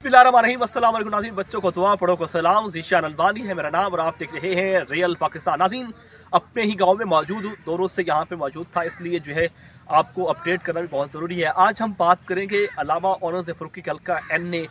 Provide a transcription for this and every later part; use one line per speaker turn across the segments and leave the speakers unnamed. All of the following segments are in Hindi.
बिस्मिल्लाहिर्रहमानिर्रहीम। अस्सलाम वालेकुम नाज़रीन, बच्चों को दुआ पढ़ो को सलाम। ज़ीशान अलबानी है मेरा नाम और आप देख रहे हैं रियल पाकिस्तान। नाज़रीन, अपने ही गांव में मौजूद हूँ, 2 रोज़ से यहाँ पे मौजूद था, इसलिए जो है आपको अपडेट करना भी बहुत ज़रूरी है। आज हम बात करेंगे अलामा ऑनर्स फ़ारूकी के हल्का NA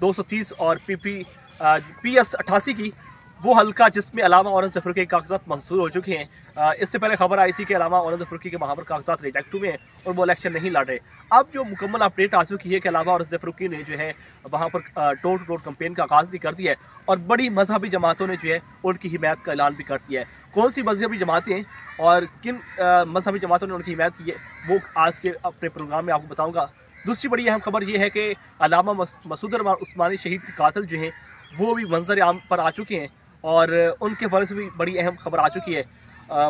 230 और PS 88 की, वो हल्का जिसमें अलामा ऑनर्स फ़ारूकी के कागजात मंजूर हो चुके हैं। इससे पहले खबर आई थी कि अलामा ऑनर्स फ़ारूकी के वहाँ पर कागजात रिजेक्ट हुए हैं और वो इलेक्शन नहीं लड़ रहे। अब जो मुकम्मल अपडेट आ चुकी है कि अलामा ऑनर्स फ़ारूकी ने जो है वहाँ पर डोर टू डोर कैंपेन का आगाज़ भी कर दिया है और बड़ी मजहबी जमातों ने जो है उनकी हिमायत का ऐलान भी कर दिया है। कौन सी मजहबी जमातें हैं और किन मजहबी जमातों ने उनकी हिमायत की है, वो आज के अपने प्रोग्राम में आपको बताऊँगा। दूसरी बड़ी अहम खबर ये है कि अलामा मसूद उस्मानी शहीद के कातिल जो हैं वो भी मंजर आम पर आ चुके हैं और उनके बारे से भी बड़ी अहम खबर आ चुकी है,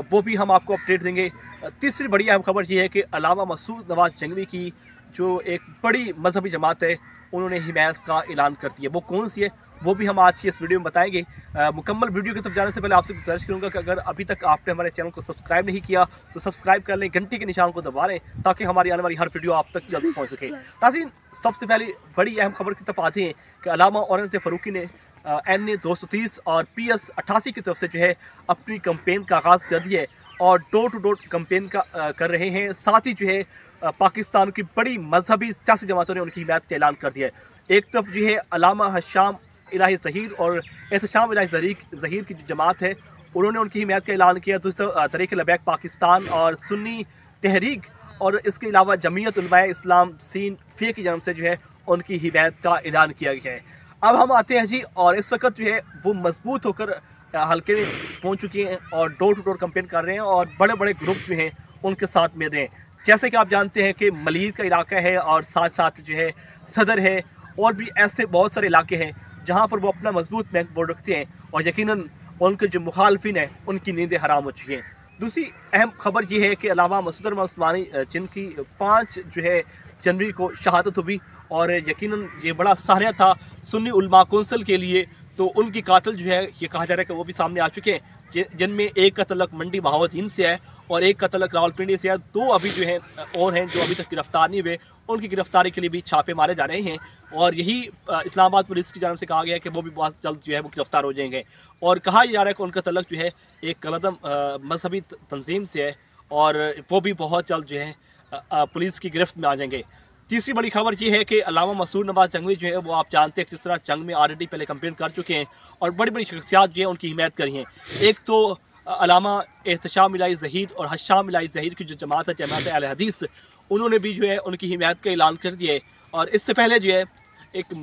वो भी हम आपको अपडेट देंगे। तीसरी बड़ी अहम खबर ये है कि अलामा मसूद नवाज जंगवी की जो एक बड़ी मजहबी जमात है उन्होंने हिमायत का ऐलान कर दिया। वो कौन सी है वो भी हम आज की इस वीडियो में बताएंगे। मुकम्मल वीडियो की तरफ जाने से पहले आपसे गुजारिश करूंगा कि अगर अभी तक आपने हमारे चैनल को सब्सक्राइब नहीं किया तो सब्सक्राइब कर लें, घंटी के निशान को दबा लें ताकि हमारी आने वाली हर वीडियो आप तक जल्दी पहुँच सके। नाज़रीन, सबसे पहले बड़ी अहम खबर की तरफ आते हैं कि अलामा ऑनर्स फ़ारूकी ने NA 230 और PS 88 की तरफ से जो है अपनी कैंपेन का आगाज़ कर दिया है और डोर टू डोर कैंपेन का कर रहे हैं। साथ ही जो है पाकिस्तान की बड़ी मजहबी सियासी जमातों ने उनकी हिमायत का ऐलान कर दिया है। एक तरफ जो है अलामा हशाम इलाही ज़हीर और एहतशाम इलाही ज़हीर की जो जमात है उन्होंने उनकी हिमायत का ऐलान किया। दूसरी तरफ तहरीक लबैक पाकिस्तान और सुन्नी तहरीक और इसके अलावा जमीयत उलमाए इस्लाम सीन फे की जानब से जो है उनकी हिमायत का ऐलान किया गया है। अब हम आते हैं जी, और इस वक्त जो है वो मजबूत होकर हल्के में पहुंच चुके हैं और डोर टू डोर कैंपेन कर रहे हैं और बड़े बड़े ग्रुप जो हैं उनके साथ मिल रहे हैं। जैसे कि आप जानते हैं कि मलीद का इलाका है और साथ साथ जो है सदर है और भी ऐसे बहुत सारे इलाके हैं जहां पर वो अपना मजबूत बैंक बोर्ड रखते हैं और यकीनन उनके जो मुखालफिन हैं उनकी नींदें हराम हो चुकी हैं। दूसरी अहम खबर ये है कि अलामा मसूद उस्मानी जिनकी 5 जो है जनवरी को शहादत हुई और यकीनन ये बड़ा सहारा था सुन्नी उलमा कौंसिल के लिए, तो उनकी कातिल जो है ये कहा जा रहा है कि वो भी सामने आ चुके हैं, जिनमें एक का तलक मंडी बहावतीन से है और एक का तलक रावलपिंडी से है। 2 अभी जो है और हैं जो अभी तक गिरफ्तार नहीं हुए, उनकी गिरफ्तारी के लिए भी छापे मारे जा रहे हैं और यही इस्लामाबाद पुलिस की जानब से कहा गया है कि वो भी बहुत जल्द जो है वो गिरफ्तार हो जाएंगे। और कहा जा रहा है कि उनका तलक जो है एक कलदम मजहबी तंजीम से है और वो भी बहुत जल्द जो है पुलिस की गिरफ्त में आ जाएंगे। तीसरी बड़ी खबर ये है कि अलामा मसूद नवाज जंगवी जो है वो आप जानते हैं किस तरह जंग में ऑलरेडी पहले कैंपेन कर चुके हैं और बड़ी बड़ी शख्सियात जो है उनकी हिमायत करी हैं। एक तो अलामा एहतशाम इलाही ज़हीर और हशाम इलाही ज़हीर की जो जमात है जमात अहले हदीस, उन्होंने भी जो है उनकी हिमायत का ऐलान कर दिया है। और इससे पहले जो है एक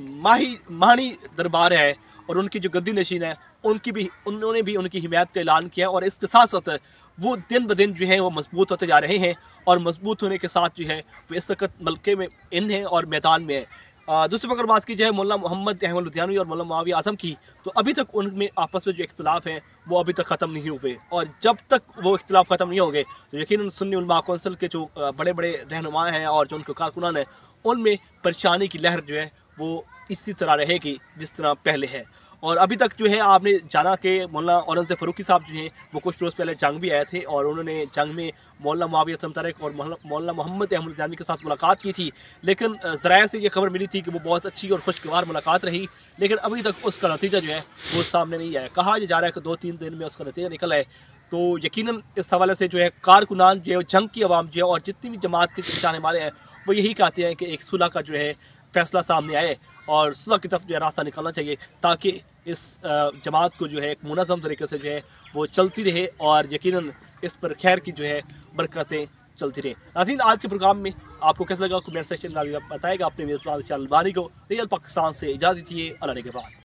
माही दरबार है और उनकी जो गद्दी नशीन है उन्होंने भी उनकी हिमायत का ऐलान किया और इसके साथ साथ वो दिन ब दिन जो है वो मजबूत होते जा रहे हैं और मजबूत होने के साथ जो है वो इस वक्त मलके में इन हैं और मैदान में है। दूसरी अगर बात की जाए मौलाना मोहम्मद अहमद लुधियानवी और मौलाना मुआविया आज़म की, तो अभी तक उनमें आपस में जो इख्तिलाफ हैं वो अभी तक ख़त्म नहीं हुए और जब तक वो इख्तिलाफ ख़त्म नहीं होंगे तो यकीनन सुन्नी उलमा कौंसिल के जो बड़े बड़े रहनुमा हैं और जो उनके कारकुनान हैं उनमें परेशानी की लहर जो है वो इसी तरह रहेगी जिस तरह पहले है। और अभी तक जो है आपने जाना कि मौलाना ऑनर्स फ़ारूकी साहब जो हैं वो कुछ रोज़ पहले जंग भी आए थे और उन्होंने जंग में मौलाना मुआविया तमतारक और मौलाना मोहम्मद अहमद लुधियानवी के साथ मुलाकात की थी, लेकिन ज़राए से ये खबर मिली थी कि वो बहुत अच्छी और खुशगवार मुलाकात रही, लेकिन अभी तक उसका नतीजा जो है वो सामने नहीं आया। कहा जा रहा है कि 2-3 दिन में उसका नतीजा निकल आए, तो यकीनन इस हवाले से जो है कारकुनान जो है जंग की आवाम जो है और जितनी भी जमात के चाहने वाले हैं वो यही कहते हैं कि एक सुलह का जो है फैसला सामने आए और सुलह की तरफ जो है रास्ता निकालना चाहिए ताकि इस जमात को जो है एक मुनज़्ज़म तरीके से जो है वो चलती रहे और यकीनन इस पर खैर की जो है बरकतें चलती रहे। नाज़रीन, आज के प्रोग्राम में आपको कैसा लगा कमेंट सेक्शन में बताएगा। अपने मेज़बान चैनल बानी को रियल पाकिस्तान से इजाज़त दीजिए। अल्लाह के बाद।